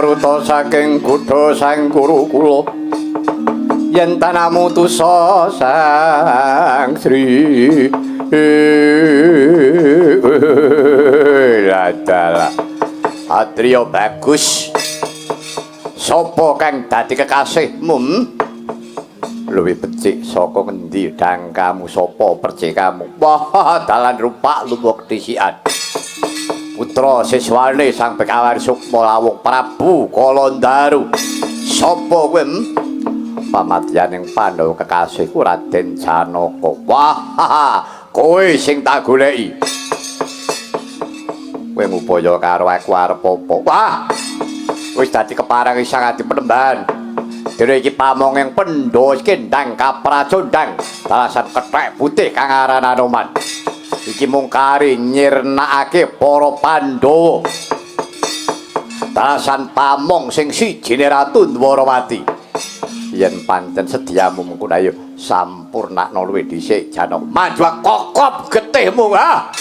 maruta saking kutha sang Gurukula yen tanamu tusa sang Sri adalah Atrio bagus. Sapa kang dadi kekasihmu? Luwih becik saka ngendi dangkamu sapa percikamu? Wah, dalan rupak lumuk disian. Putra siswane sang Begawan Sukma Lawung Prabu Kalandaru. Sapa kowe? Pamadyaning Pandhawa kekasihku Raden Janaka. Wah, kowe sing tak goleki. Kowe ngupaya karo aku arep apa? Wah! Wis dadi keparang Sang Adi Penemban. Dene iki pamonging Pandhawa iki ndang kapracondang balasan kethek putih kang aran Anoman. Iki mung kari nyirnakake para Pandhawa. Balasan pamong sing sijine Ratu Dwarawati. Yen pancen sediamu mengko ayo sampurnakno luwih dhisik Janaka. Maju kokop getihmu ha.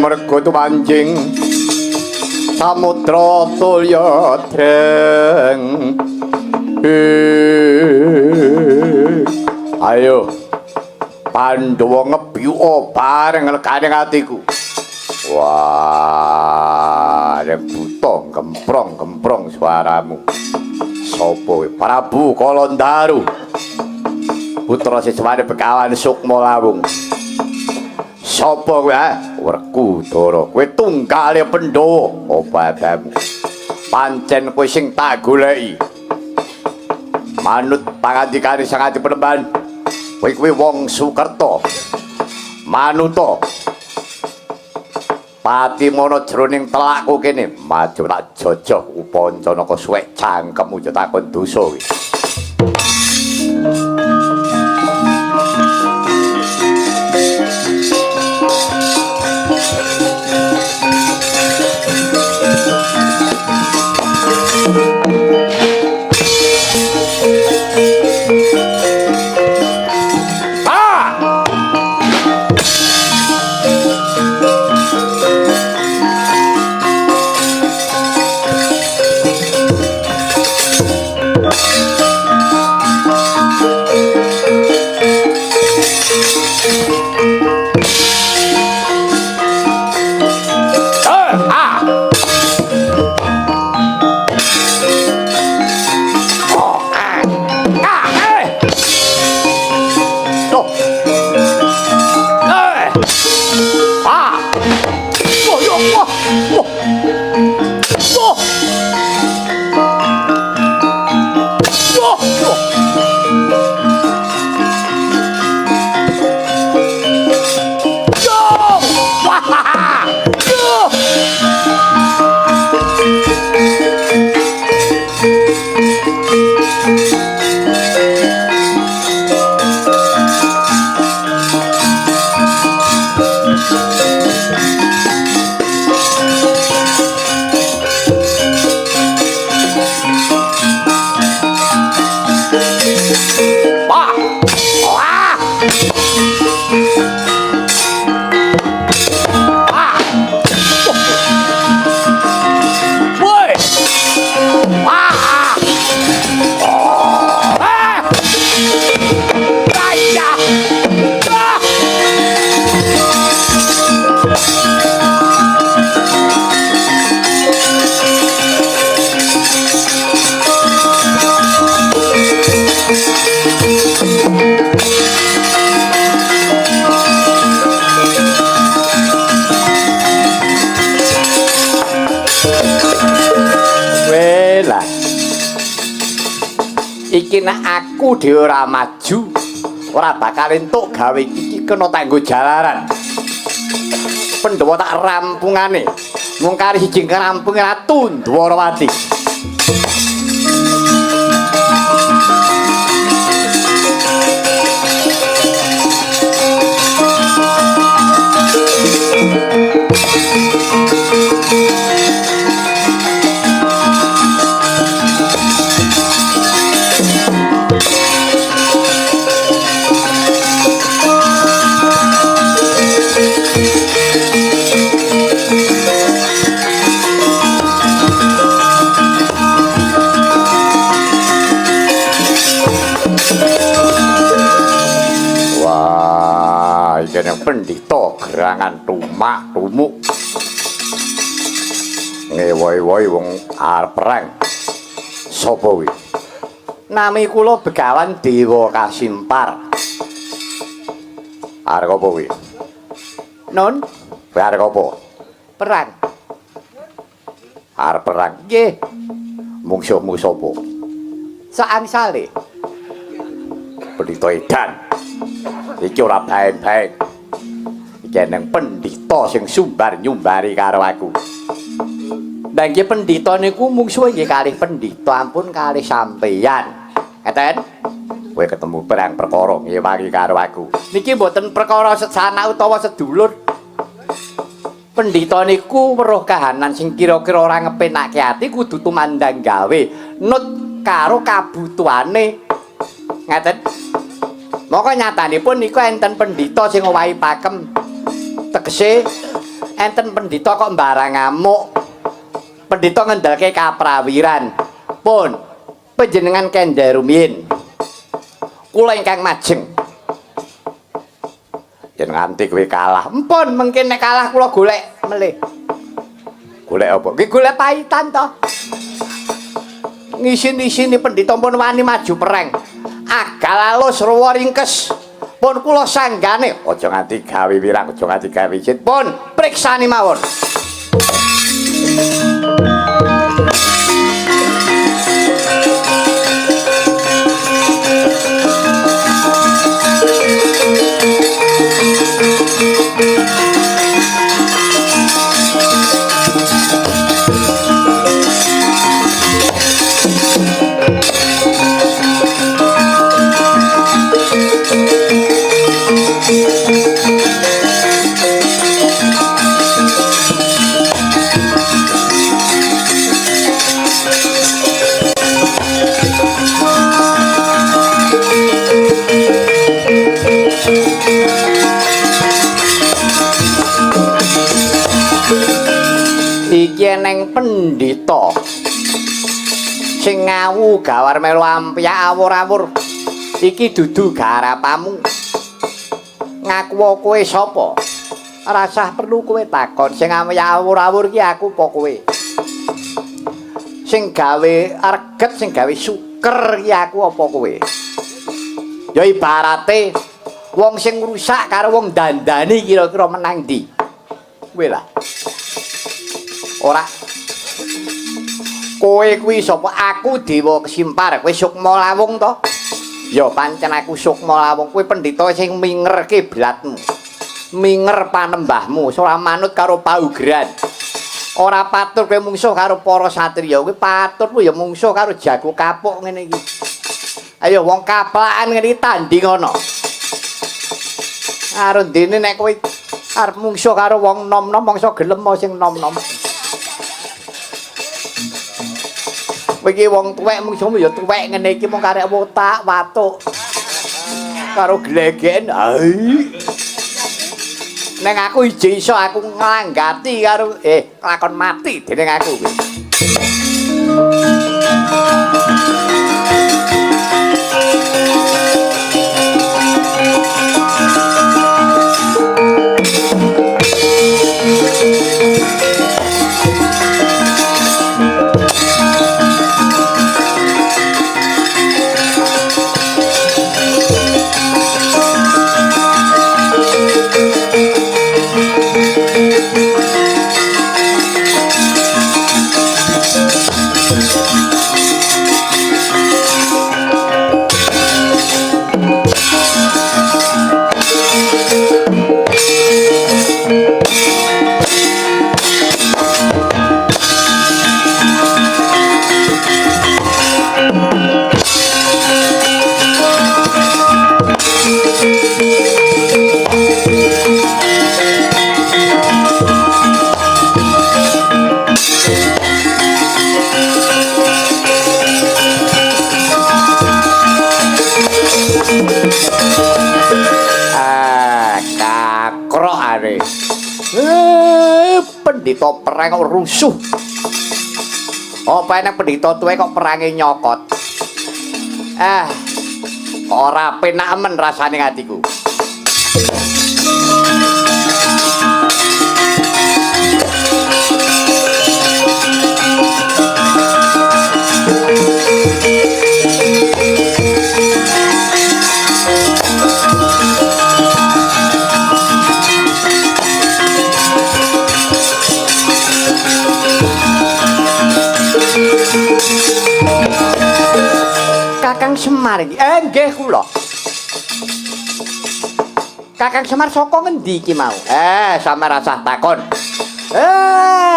Mergo tumanjing samudra tulya dreng. Ayo Pandhawa ngebyuka bareng lekaning atiku. Wah, nek buta gemprong-gemprong suaramu. Sapa kowe? Prabu Kalandaru. Putra siswane Begawan Sukma Lawung. Sapa kowe? Werkudara. Kowe tunggale Pandhawa. Obadamu. Pancen kowe sing tak goleki. Manut pangandikane Sang Adi Penemban, kowe kuwi wong Sukerta. Manuta. Patimana jroning telakku kene, maju tak jojoh upancanaka suwek cangkemmu yo takon dosa kuwi. Iki nek aku dhewe ora maju, ora bakal entuk gawe iki kena tanggo jalaran. Pandhawa tak rampungane. Mung kari siji rampung Ratu Dwarawati. Yang pendito gerangan tumak tumuk ngewoi-woi wong arep perang sapa kuwi nami kula Begawan Dewa Kasimpar arep apa kuwi non arep apa perang arep perang nggih mungsuhmu sapa saangsale pendito edan iki ora bae-bae jeneng pendhita sing sumbar nyumbari karo aku. Lah nggih pendhita niku mungsuhe nggih kalih pendhita ampun kalih sampeyan. Ngeten? Kowe ketemu perang perkara nggih wangi karo aku. Niki mboten perkara sesanak utawa sedulur. Pendhita niku weruh kahanan sing kira-kira ora ngepenake ati kudu tumandang gawe nut karo kabutuhane. Ngeten? Moko nyatanipun niku enten pendhita sing ngowahi pakem. Tegese enten pendhita kok mbarang ngamuk. Pendhita ngendhalke kaprawiran. Pun panjenengan kendha rumiyin. Kula ingkang majeng. Yen nganti kowe kalah, empun mengke nek kalah kula golek melih. Golek apa? Nggih golek paitan to. Ngisi-isini pendhita pun wani maju perang. Agal alus ruwa ringkes. Pun kula sanggane aja nganti gawe wirang, aja nganti gawe wicit. Pun priksani mawon. Iki eneng pendhita sing ngawu gawar melu ampyak awur-awur iki dudu garapamu ngaku kowe sapa rasah perlu kowe takon sing ampyak awur-awur iki aku apa kowe sing gawe reget sing gawe suker iki aku apa kowe ya ibarate wong sing rusak karo wong dandani kira-kira menang ndi kowe lah ora kowe kuwi sapa aku Dewa Kasimpar kowe Sukma Lawung to ya pancen aku Sukma Lawung kowe pendhita sing minger kiblatmu minger panembahmu ora manut karo paugeran ora patut kowe mungsuh karo para satriya kowe patut ya mungsuh karo jago kapuk ngene iki ayo wong kaplakan ngene iki tanding ana karo dene nek kowe arep mungsuh karo wong nom-nom mongso gelem sing nom-nom iki wong tuwek mungsuhmu ya tuwek ngene iki mung karek wotak watuk karo glegen neng aku iji iso aku nglanggati karo lakon mati dening aku kuwi kabarane. Pendhita perang kok rusuh. Apa enak pendhita tuwe kok perange nyokot. Ora penak men rasane atiku. Kakang Semar iki. Nggih kula. Kakang Semar saka ngendi iki mau? Sampe rasah takon.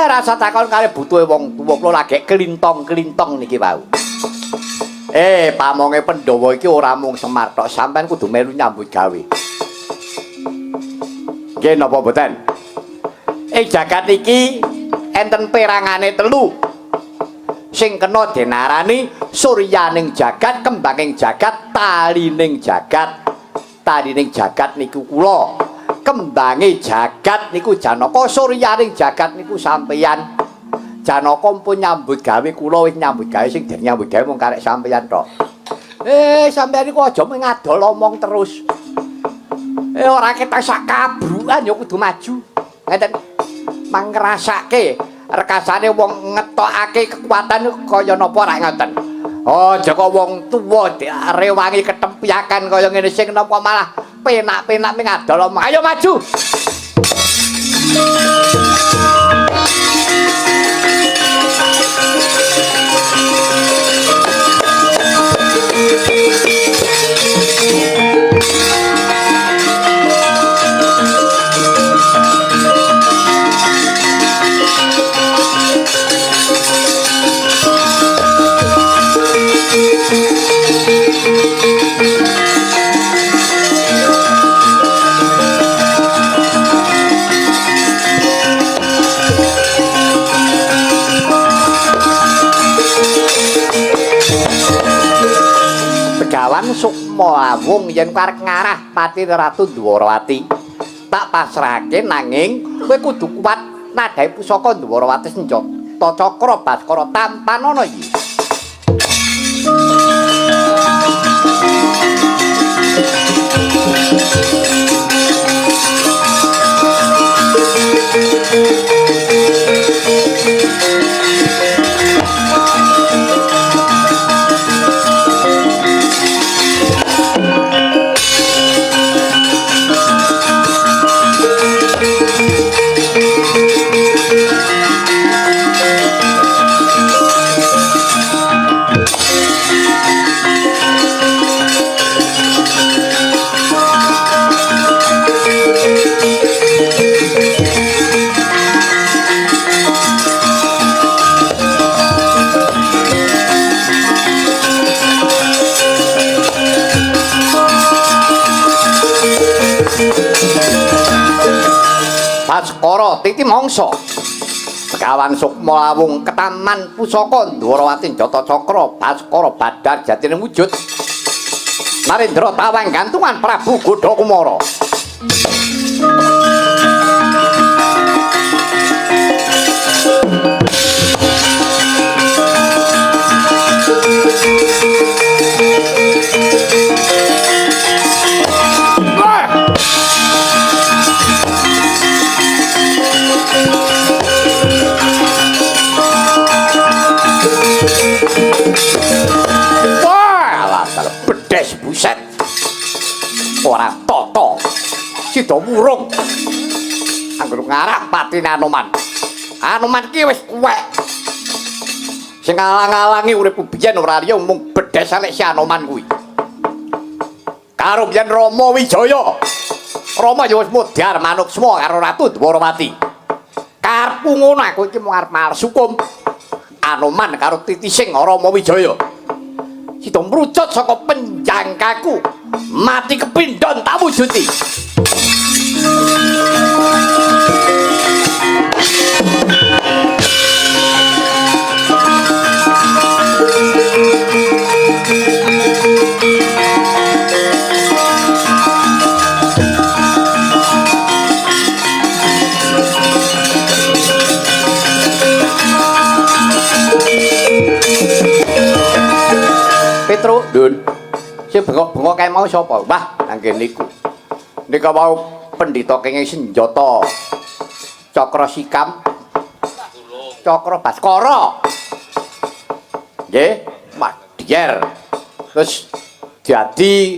Rasa takon kare butuhe wong tuwa kula lagi kelintong-kelintong niki wau. Pamonge Pandhawa iki ora mung Semar tok, sampean kudu melu nyambut gawe. Nggih napa mboten? Jagat iki enten perangane telu. Sing kena denarani suryaning jagat, kembanging jagat, talining jagat. Talining jagat niku kula. Kembange jagat niku Janaka, suryaning jagat niku sampeyan. Janaka pun nyambut gawe, kula wis nyambut gawe, sing den nyambut gawe mung karek sampeyan tok. Sampeyan iku aja ngadol omong terus. Ora ketok sak kabrukan ya kudu maju. Ngeten. Mang ngrasake rekasane wong ngetokake kekuatan kaya napa rak ngoten. Aja kok wong tuwa rewangi ketempiakan kaya ngene sing napa malah penak-penak ming adol omong. Ayo maju. Begawan Sukma Awung yen karep ngarah Pati Ratu Dwarawati tak pasrahake nanging kowe kudu kuat nadahe pusaka Dwarawati senjata cakra Baskara tampanana iki. Baskara titi mangsa Begawan Sukma Awung ketaman pusaka Dwarawati Jata Cakra Baskara badar jatine wujud Narendra tawang gantungan Prabu Godha Kumara. Bedes buset ora tata sida wurung anggere ngarah patine Anoman. Anoman ki wis kuwek sing ngalang-alangi urip biyen ora liya mung bedes elek si Anoman kuwi karo biyen Rama Wijaya. Rama ya wis modar manuksma karo Ratu Dwarawati. Karepku ngono aku iki mung arep malsukum Anoman karo titising Rama Wijaya. Sida mrucut saka penjangkaku mati kepindhon tak wujudi. Sing bengok-bengok kae mau sapa? Wah, nangge niku. Nika mau pendhita kenging senjata Cakra Sikam. Cakra Baskara. Nggih, Madyer. Terus jadi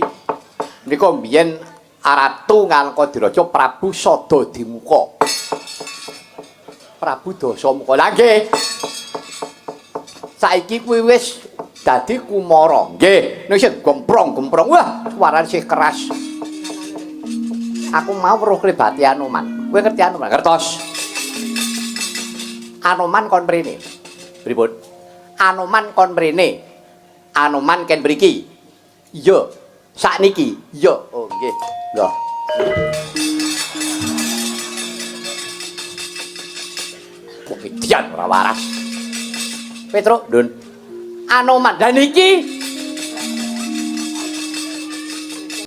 nika biyen Ratu Ngalkadiraja Prabu Sadadimuka. Prabu Dasamuka. Lah nggih. Saiki kuwi wis dadi Kumara. Nggih, nek sing gemprong-gemprong wah suarane sih keras. Aku mau weruh klebati Anoman. Kowe ngerti Anoman? Ngertos. Anoman kon mrene. Pripun? Anoman kon mrene. Anoman ken mriki. Iya. Sakniki. Iya. Oh nggih. Lho. Kok kedian ora waras. Petruk, Dun. Anoman. Dan iki